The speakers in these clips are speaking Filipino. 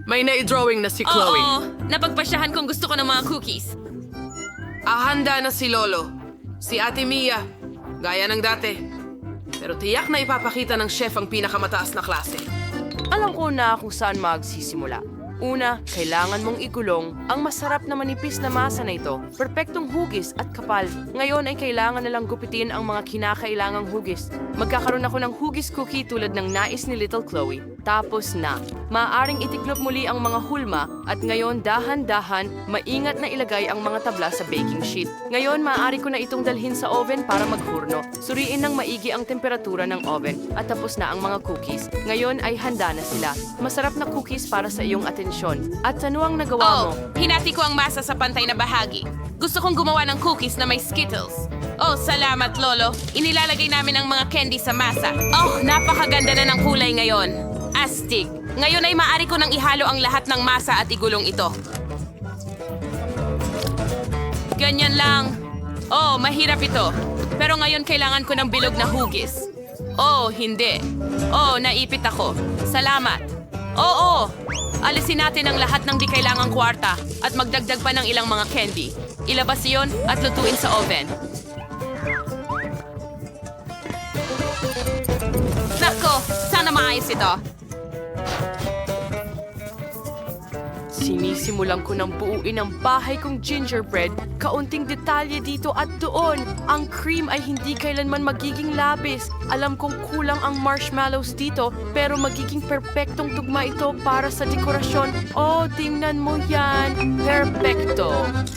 May na-drawing na si Chloe. Oo, napagpasyahan kung gusto ko ng mga cookies. Handa na si Lolo. Si Ate Mia. Gaya ng dati. Pero tiyak na ipapakita ng chef ang pinakamataas na klase. Alam ko na kung saan magsisimula. Una, kailangan mong igulong ang masarap na manipis na masa na ito. Perpektong hugis at kapal. Ngayon ay kailangan nalang gupitin ang mga kinakailangang hugis. Magkakaroon ako ng hugis cookie tulad ng nais ni Little Chloe. Tapos na. Maaaring itiklop muli ang mga hulma at ngayon dahan-dahan, maingat na ilagay ang mga tabla sa baking sheet. Ngayon, maaari ko na itong dalhin sa oven para maghurno. Suriin ng maigi ang temperatura ng oven at tapos na ang mga cookies. Ngayon ay handa na sila. Masarap na cookies para sa iyong atensyon. At ano ang nagawa mo? Hinati ko ang masa sa pantay na bahagi. Gusto kong gumawa ng cookies na may Skittles. Oh, salamat, Lolo. Inilalagay namin ang mga candy sa masa. Oh, napakaganda na ng kulay ngayon. Astig. Ngayon ay maaari ko nang ihalo ang lahat ng masa at igulong ito. Ganyan lang. Oh, mahirap ito. Pero ngayon kailangan ko ng bilog na hugis. Oh, hindi. Oh, naipit ako. Salamat. Oo. Alisin natin ang lahat ng di kailangang kwarta at magdagdag pa ng ilang mga candy. Ilabas iyon at lutuin sa oven. Nako, sana maayos ito. Sinisimulan ko ng buuin ang bahay kong gingerbread, kaunting detalye dito at doon. Ang cream ay hindi kailanman magiging labis. Alam kong kulang ang marshmallows dito, pero magiging perpektong tugma ito para sa dekorasyon. Oh, tingnan mo yan. Perpekto.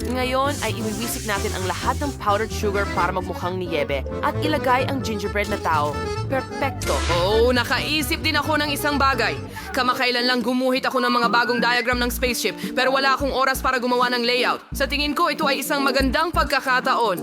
Ngayon ay iwiwisik natin ang lahat ng powdered sugar para magmukhang niyebe at ilagay ang gingerbread na tao. Perpekto. Oh, nakaisip din ako ng isang bagay. Kamakailan lang gumuhit ako ng mga bagong diagram ng spaceship, pero wala akong oras para gumawa ng layout. Sa tingin ko, ito ay isang magandang pagkakataon.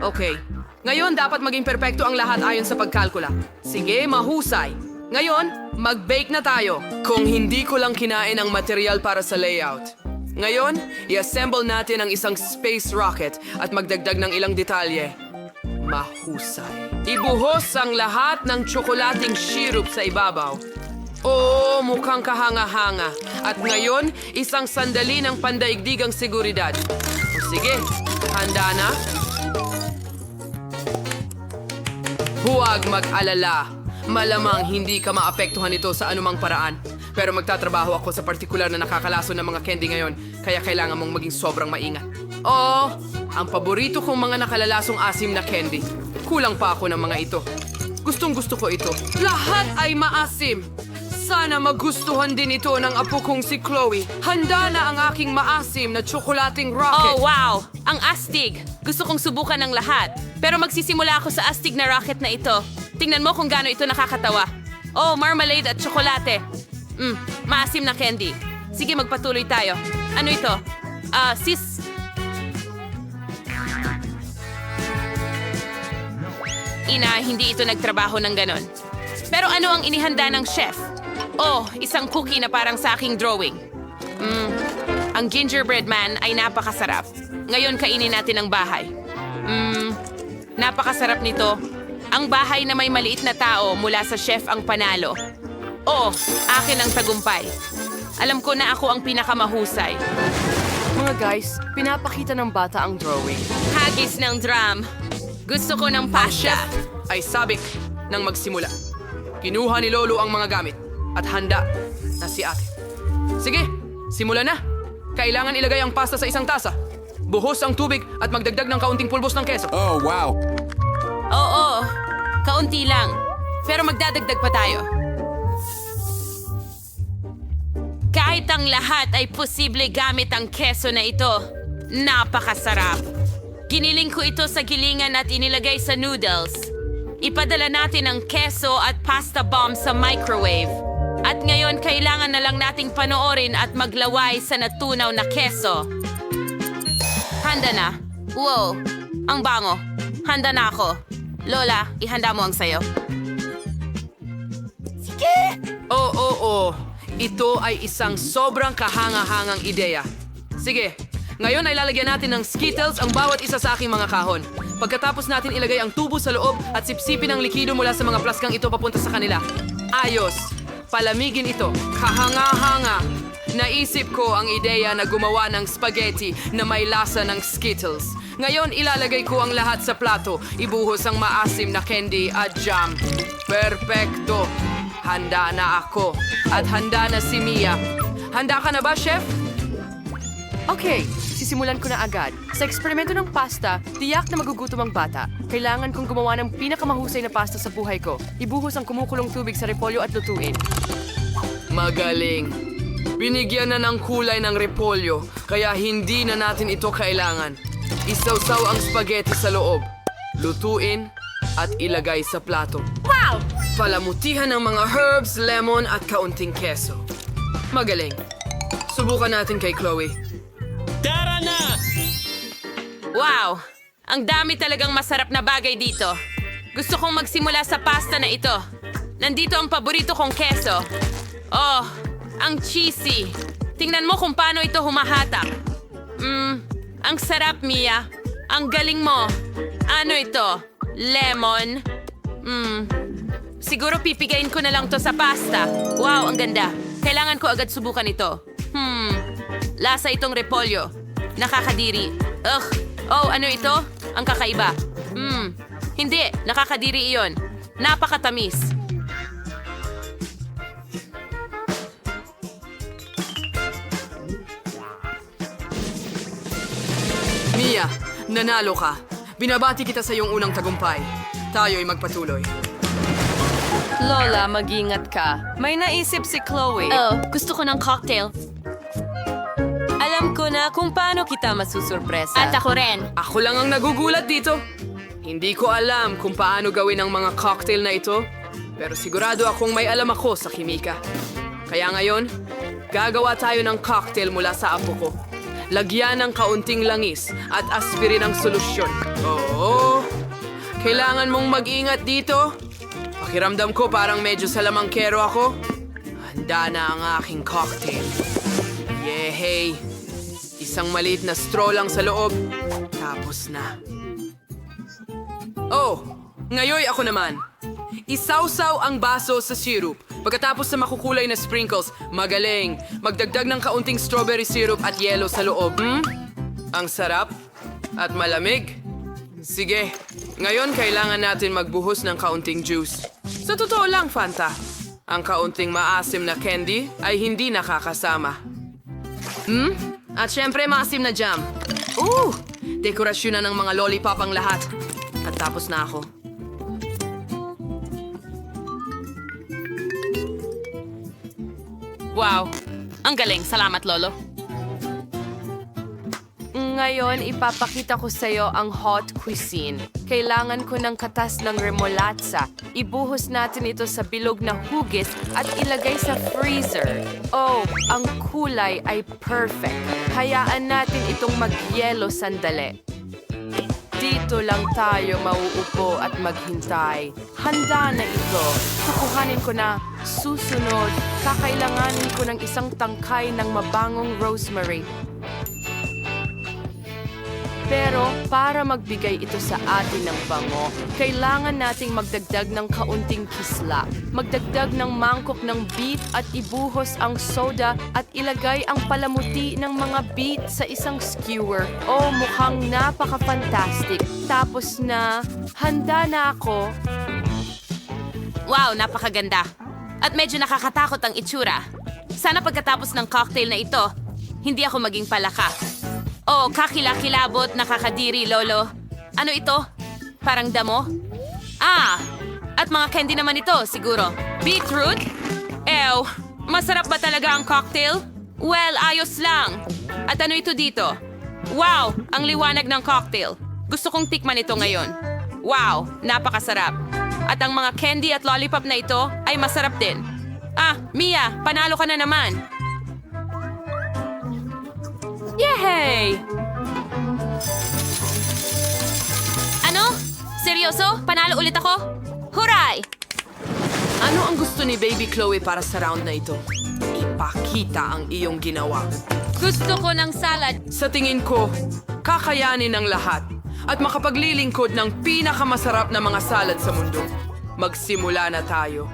Okay. Ngayon, dapat maging perpekto ang lahat ayon sa pagkalkula. Sige, mahusay. Ngayon, mag-bake na tayo. Kung hindi ko lang kinain ang material para sa layout. Ngayon, i-assemble natin ang isang space rocket at magdagdag ng ilang detalye. Mahusay. Ibuhos ang lahat ng tsokolating syrup sa ibabaw. Oo, mukhang kahanga-hanga. At ngayon, isang sandali ng pandaigdigang seguridad. O sige, handa na? Huwag mag-alala. Malamang hindi ka maapektuhan ito sa anumang paraan. Pero magtatrabaho ako sa partikular na nakakalaso ng mga candy ngayon, kaya kailangan mong maging sobrang maingat. Oh, ang paborito kong mga nakalalasong asim na candy. Kulang pa ako ng mga ito. Gustong-gusto ko ito. Lahat ay maasim. Sana magustuhan din ito ng apo kong si Chloe. Handa na ang aking maasim na tsokolating rocket. Oh, wow! Ang astig! Gusto kong subukan ng lahat. Pero magsisimula ako sa astig na rocket na ito. Tingnan mo kung gaano ito nakakatawa. Oh, marmalade at tsokolate. Maasim na candy. Sige, magpatuloy tayo. Ano ito? Sis... Ina, hindi ito nagtrabaho ng ganon. Pero ano ang inihanda ng chef? Oh, isang cookie na parang sa aking drawing. Ang gingerbread man ay napakasarap. Ngayon kainin natin ang bahay. Napakasarap nito. Ang bahay na may maliit na tao mula sa chef ang panalo. Oh, akin ang tagumpay. Alam ko na ako ang pinakamahusay. Mga guys, pinapakita ng bata ang drawing. Hagis ng drum. Gusto ko ng pasya. Ay sabik nang magsimula. Kinuha ni Lolo ang mga gamit at handa na si ate. Sige, simulan na. Kailangan ilagay ang pasta sa isang tasa. Buhos ang tubig at magdagdag ng kaunting pulbos ng keso. Oh, wow. Oo, kaunti lang. Pero magdadagdag pa tayo. Kahit ang lahat ay posible gamit ang keso na ito, napakasarap. Giniling ko ito sa gilingan at inilagay sa noodles. Ipadala natin ang keso at pasta bomb sa microwave. At ngayon kailangan na lang nating panoorin at maglaway sa natunaw na keso. Handa na. Wow, ang bango. Handa na ako. Lola, ihanda mo ang sayo. Oo. Ito ay isang sobrang kahanga-hangang ideya. Sige, ngayon ay lalagyan natin ng Skittles ang bawat isa sa aking mga kahon. Pagkatapos natin ilagay ang tubo sa loob at sipsipin ang likido mula sa mga plaskang ito papunta sa kanila. Ayos! palamigin ito. Kahanga-hanga. Naisip ko ang ideya na gumawa ng spaghetti na may lasa ng Skittles. Ngayon, ilalagay ko ang lahat sa plato. Ibuhos ang maasim na candy at jam. Perpekto. Handa na ako. At handa na si Mia. Handa ka na ba, Chef? Okay, sisimulan ko na agad. Sa eksperimento ng pasta, tiyak na magugutom ang bata. Kailangan kong gumawa ng pinakamahusay na pasta sa buhay ko. Ibuhos ang kumukulong tubig sa repolyo at lutuin. Magaling. Binigyan na ng kulay ng repolyo, kaya hindi na natin ito kailangan. Isawsaw ang spaghetti sa loob. Lutuin at ilagay sa plato. Wow! Palamutihan ng mga herbs, lemon at kaunting keso. Magaling. Subukan natin kay Chloe. Tara na! Wow! Ang dami talagang masarap na bagay dito. Gusto kong magsimula sa pasta na ito. Nandito ang paborito kong keso. Oh, ang cheesy. Tingnan mo kung paano ito humahatak. Ang sarap, Mia. Ang galing mo. Ano ito? Lemon? Siguro pipigain ko na lang to sa pasta. Wow, ang ganda. Kailangan ko agad subukan ito. Lasa itong repolyo. Nakakadiri. Ugh. Oh, ano ito? Ang kakaiba. Hindi. Nakakadiri iyon. Napakatamis. Mia, nanalo ka. Binabati kita sa iyong unang tagumpay. Tayo'y magpatuloy. Lola, mag-ingat ka. May naisip si Chloe. Oh, gusto ko ng cocktail. Alam ko na kung paano kita masusurpresa. At ako rin. Ako lang ang nagugulat dito. Hindi ko alam kung paano gawin ang mga cocktail na ito, pero sigurado akong may alam ako sa kimika. Kaya ngayon, gagawa tayo ng cocktail mula sa apo ko. Lagyan ng kaunting langis at aspirin ang solusyon. Oo, kailangan mong mag-ingat dito. Pakiramdam ko parang medyo salamangkero ako. Handa na ang aking cocktail. Yehey! Isang maliit na straw lang sa loob. Tapos na. Oh, ngayon ako naman. Isawsaw ang baso sa syrup. Pagkatapos sa makukulay na sprinkles, magaling. Magdagdag ng kaunting strawberry syrup at yelo sa loob. Ang sarap at malamig. Sige, ngayon kailangan natin magbuhos ng kaunting juice. Sa totoo lang, Fanta, ang kaunting maasim na candy ay hindi nakakasama. At syempre, maasim na jam. Dekorasyon na ng mga lollipop ang lahat. At tapos na ako. Wow. Ang galing. Salamat, Lolo. Ngayon, ipapakita ko sa'yo ang hot cuisine. Kailangan ko ng katas ng remolatsa. Ibuhos natin ito sa bilog na hugis at ilagay sa freezer. Oh, ang kulay ay perfect. Hayaan natin itong magyelo sandali. Dito lang tayo mauupo at maghintay. Handa na ito. Kukuhanin ko na. Susunod, kakailanganin ko ng isang tangkay ng mabangong rosemary. Pero para magbigay ito sa atin ng bango, kailangan nating magdagdag ng kaunting kisla. Magdagdag ng mangkok ng beet at ibuhos ang soda at ilagay ang palamuti ng mga beet sa isang skewer. Oh, mukhang napaka-fantastic. Tapos na, handa na ako. Wow, napakaganda. At medyo nakakatakot ang itsura. Sana pagkatapos ng cocktail na ito, hindi ako maging palaka. Oh, kakilakilabot, nakakadiri, Lolo. Ano ito? Parang damo? At mga candy naman ito, siguro. Beetroot? Ew, masarap ba talaga ang cocktail? Well, ayos lang. At ano ito dito? Wow, ang liwanag ng cocktail. Gusto kong tikman ito ngayon. Wow, napakasarap. At ang mga candy at lollipop na ito ay masarap din. Mia, panalo ka na naman. Yay! Ano? Seryoso? Panalo ulit ako? Huray! Ano ang gusto ni Baby Chloe para sa round na ito? Ipakita ang iyong ginawa. Gusto ko ng salad. Sa tingin ko, kakayanin ng lahat at makapaglilingkod ng pinakamasarap na mga salad sa mundo. Magsimula na tayo.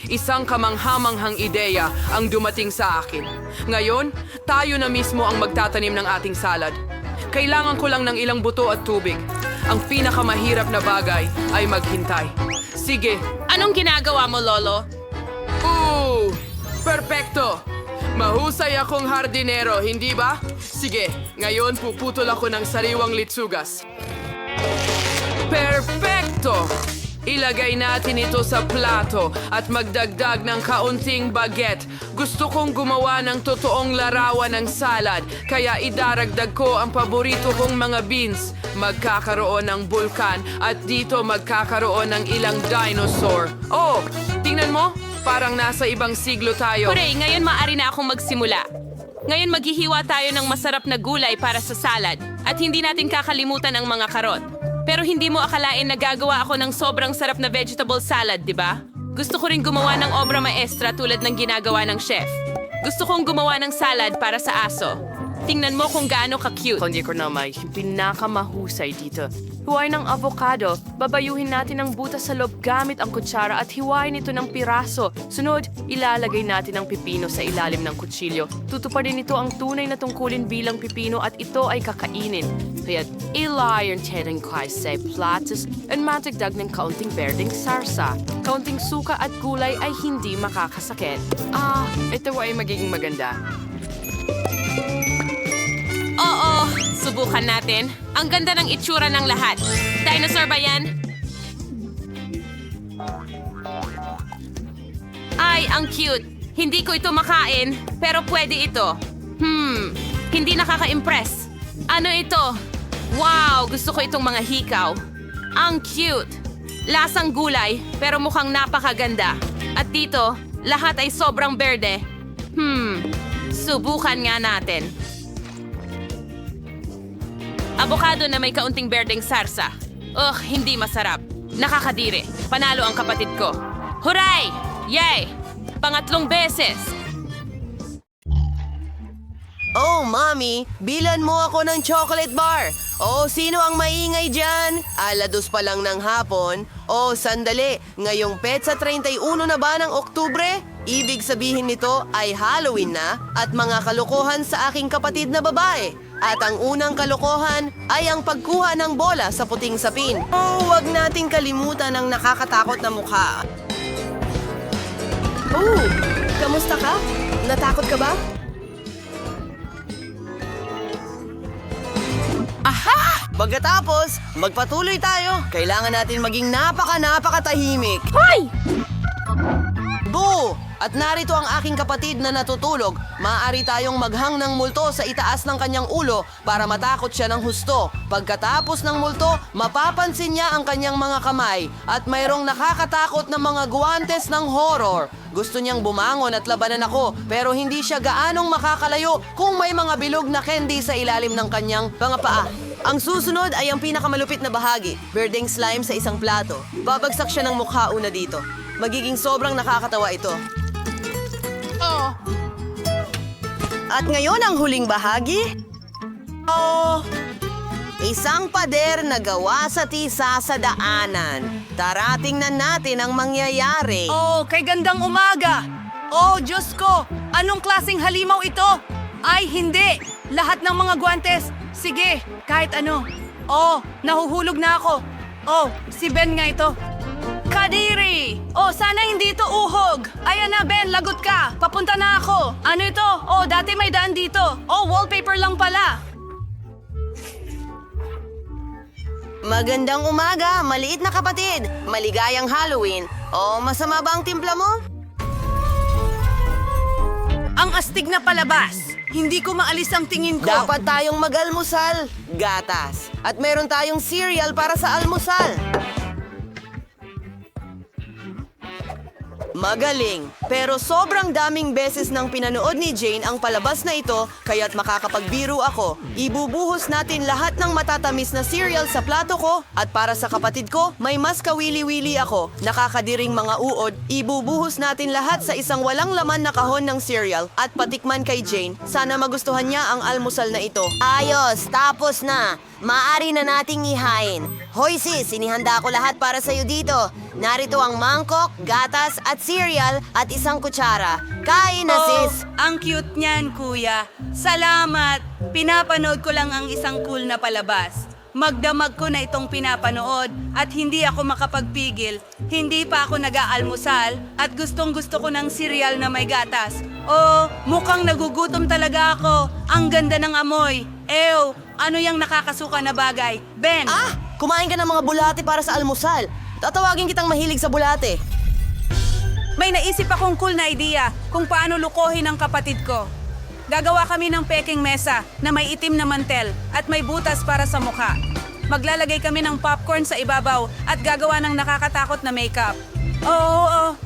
Isang kamanghamanghang ideya ang dumating sa akin. Ngayon, tayo na mismo ang magtatanim ng ating salad. Kailangan ko lang ng ilang buto at tubig. Ang pinakamahirap na bagay ay maghintay. Sige. Anong ginagawa mo, Lolo? Perpekto! Mahusay akong hardinero, hindi ba? Sige, ngayon puputol ako ng sariwang litsugas. Perpekto! Ilagay natin ito sa plato at magdagdag ng kaunting baget. Gusto kong gumawa ng totoong larawan ng salad, kaya idaragdag ko ang paborito kong mga beans. Magkakaroon ng bulkan at dito magkakaroon ng ilang dinosaur. Oh, tingnan mo, parang nasa ibang siglo tayo. Hooray, ngayon maaari na akong magsimula. Ngayon maghihiwa tayo ng masarap na gulay para sa salad at hindi natin kakalimutan ang mga karot. Pero hindi mo akalain na gagawa ako ng sobrang sarap na vegetable salad, di ba? Gusto ko rin gumawa ng obra maestra tulad ng ginagawa ng chef. Gusto kong gumawa ng salad para sa aso. Tingnan mo kung gaano ka-cute. Hindi ko na may pinakamahusay dito. Hiwain ng avocado, babayuhin natin ang butas sa loob gamit ang kutsara at hiwain ito ng piraso. Sunod, ilalagay natin ang pipino sa ilalim ng kutsilyo. Tutuparin ito ang tunay na tungkulin bilang pipino at ito ay kakainin. Kaya ilayan natin kay sa platos at matagdag ng kaunting berdeng sarsa. Kaunting suka at gulay ay hindi makakasakit. Ito ay magiging maganda. Oo, subukan natin. Ang ganda ng itsura ng lahat. Dinosaur ba yan? Ay, ang cute. Hindi ko ito makain, pero pwede ito. Hindi nakaka-impress. Ano ito? Wow, gusto ko itong mga hikaw. Ang cute. Lasang gulay, pero mukhang napakaganda. At dito, lahat ay sobrang berde. Subukan nga natin. Avocado na may kaunting berdeng sarsa. Hindi masarap. Nakakadiri. Panalo ang kapatid ko. Huray! Yay! Pangatlong beses. Oh, Mommy, bilan mo ako ng chocolate bar. Sino ang maingay dyan? Alados pa lang ng hapon. Sandali, ngayong petsa 31 na ba ng Oktubre? Ibig sabihin nito ay Halloween na at mga kalokohan sa aking kapatid na babae. At ang unang kalokohan ay ang pagkuha ng bola sa puting sapin. Huwag nating kalimutan ang nakakatakot na mukha. Kamusta ka? Natakot ka ba? Pagkatapos, magpatuloy tayo. Kailangan natin maging napakatahimik. Hoy! Boo! At narito ang aking kapatid na natutulog. Maaari tayong maghang ng multo sa itaas ng kanyang ulo para matakot siya ng husto. Pagkatapos ng multo, mapapansin niya ang kanyang mga kamay at mayroong nakakatakot na mga guwantes ng horror. Gusto niyang bumangon at labanan ako pero hindi siya gaanong makakalayo kung may mga bilog na candy sa ilalim ng kanyang mga paa. Ang susunod ay ang pinakamalupit na bahagi, berdeng slime sa isang plato. Babagsak siya ng mukha una dito. Magiging sobrang nakakatawa ito. At ngayon ang huling bahagi. Isang pader na gawa sa tisa sa daanan. Tara, tingnan natin ang mangyayari. Kay gandang umaga! Diyos ko! Anong klaseng halimaw ito? Ay, hindi! Lahat ng mga guwantes! Sige, kahit ano. Nahuhulog na ako. Si Ben nga ito. Kadiri! Sana hindi ito uhog. Ayan na, Ben, lagot ka. Papunta na ako. Ano ito? Dati may daan dito. Wallpaper lang pala. Magandang umaga, maliit na kapatid. Maligayang Halloween. Masama ba ang timpla mo? Ang astig na palabas. Hindi ko maalis ang tingin ko. Dapat tayong mag-almusal. Gatas. At meron tayong cereal para sa almusal. Magaling. Pero sobrang daming beses nang pinanood ni Jane ang palabas na ito, kaya't makakapagbiro ako. Ibubuhos natin lahat ng matatamis na cereal sa plato ko at para sa kapatid ko, may mas kawili-wili ako. Nakakadiring mga uod, ibubuhos natin lahat sa isang walang laman na kahon ng cereal at patikman kay Jane. Sana magustuhan niya ang almusal na ito. Ayos, tapos na. Maaari na nating ihain. Hoy sis, sinihanda ko lahat para sa'yo dito. Narito ang mangkok, gatas at cereal at isang kutsara. Kain na, sis! Ang cute niyan, kuya. Salamat. Pinapanood ko lang ang isang cool na palabas. Magdamag ko na itong pinapanood at hindi ako makapagpigil. Hindi pa ako nag-aalmusal at gustong-gusto ko ng cereal na may gatas. Oh, mukhang nagugutom talaga ako. Ang ganda ng amoy. Ew, ano yung nakakasuka na bagay? Ben! Ah! Kumain ka ng mga bulate para sa almusal. Tatawagin kitang mahilig sa bulate. May naisip akong cool na idea kung paano lukohin ang kapatid ko. Gagawa kami ng peking mesa na may itim na mantel at may butas para sa mukha. Maglalagay kami ng popcorn sa ibabaw at gagawa ng nakakatakot na makeup. Oo.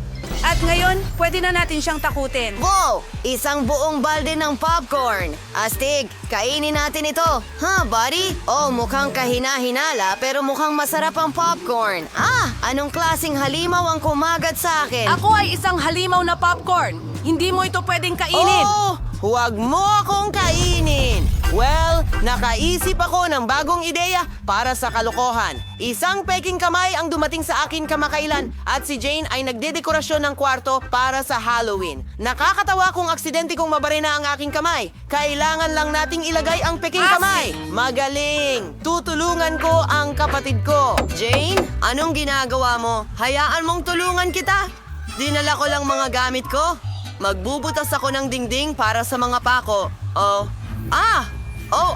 At ngayon, pwede na natin siyang takutin. Wow! Isang buong balde ng popcorn. Astig, kainin natin ito. Ha, buddy? Oh, mukhang kahina-hinala pero mukhang masarap ang popcorn. Ah, anong klaseng halimaw ang kumagat sa akin? Ako ay isang halimaw na popcorn. Hindi mo ito pwedeng kainin. Oh! Huwag mo akong kainin! Well, nakaisip ako ng bagong ideya para sa kalokohan. Isang peking kamay ang dumating sa akin kamakailan at si Jane ay nagdedekorasyon ng kwarto para sa Halloween. Nakakatawa kung aksidente kong mabarena ang aking kamay. Kailangan lang nating ilagay ang peking kamay. Magaling! Tutulungan ko ang kapatid ko. Jane, anong ginagawa mo? Hayaan mong tulungan kita. Dinala ko lang mga gamit ko. Magbubutas ako ng dingding para sa mga pako.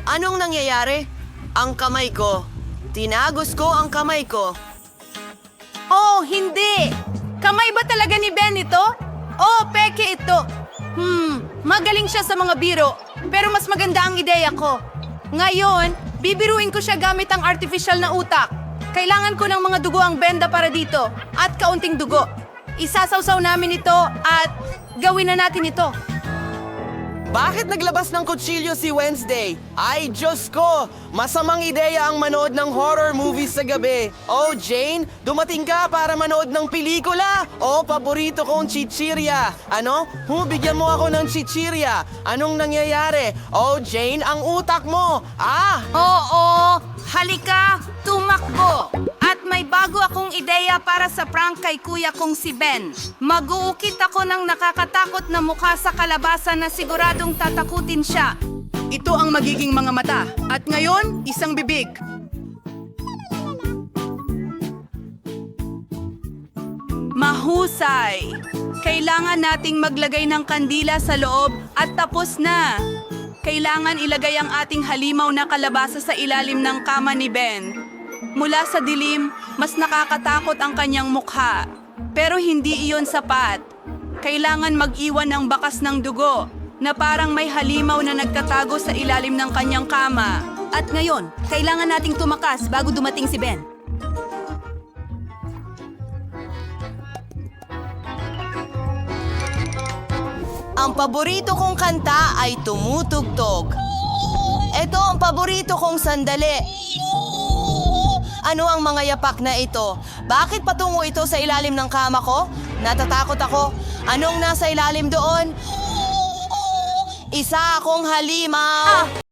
Anong nangyayari? Ang kamay ko. Tinagos ko ang kamay ko. Oh, hindi! Kamay ba talaga ni Ben ito? Oh, peke ito. Magaling siya sa mga biro, pero mas maganda ang ideya ko. Ngayon, bibiruin ko siya gamit ang artificial na utak. Kailangan ko ng mga dugo ang benda para dito, at kaunting dugo. Isasawsaw namin ito at gawin na natin ito. Bakit naglabas ng kutsilyo si Wednesday? Ay, Diyos ko! Masamang ideya ang manood ng horror movies sa gabi. Oh, Jane, dumating ka para manood ng pelikula? Oh, paborito kong chichirya. Ano? Bigyan mo ako ng chichirya. Anong nangyayari? Oh, Jane, ang utak mo. Oo, halika, tumakbo. At may bago akong ideya para sa prank kay kuya kong si Ben. Mag-uukit ako ng nakakatakot na mukha sa kalabasa na siguradong tatakutin siya. Ito ang magiging mga mata. At ngayon, isang bibig. Mahusay! Kailangan nating maglagay ng kandila sa loob at tapos na. Kailangan ilagay ang ating halimaw na kalabasa sa ilalim ng kama ni Ben. Mula sa dilim, mas nakakatakot ang kanyang mukha. Pero hindi iyon sapat. Kailangan mag-iwan ng bakas ng dugo na parang may halimaw na nagtatago sa ilalim ng kanyang kama. At ngayon, kailangan nating tumakas bago dumating si Ben. Ang paborito kong kanta ay tumutugtog. Ito ang paborito kong sandali. Ano ang mga yapak na ito? Bakit patungo ito sa ilalim ng kama ko? Natatakot ako. Anong nasa ilalim doon? Isa akong halimaw.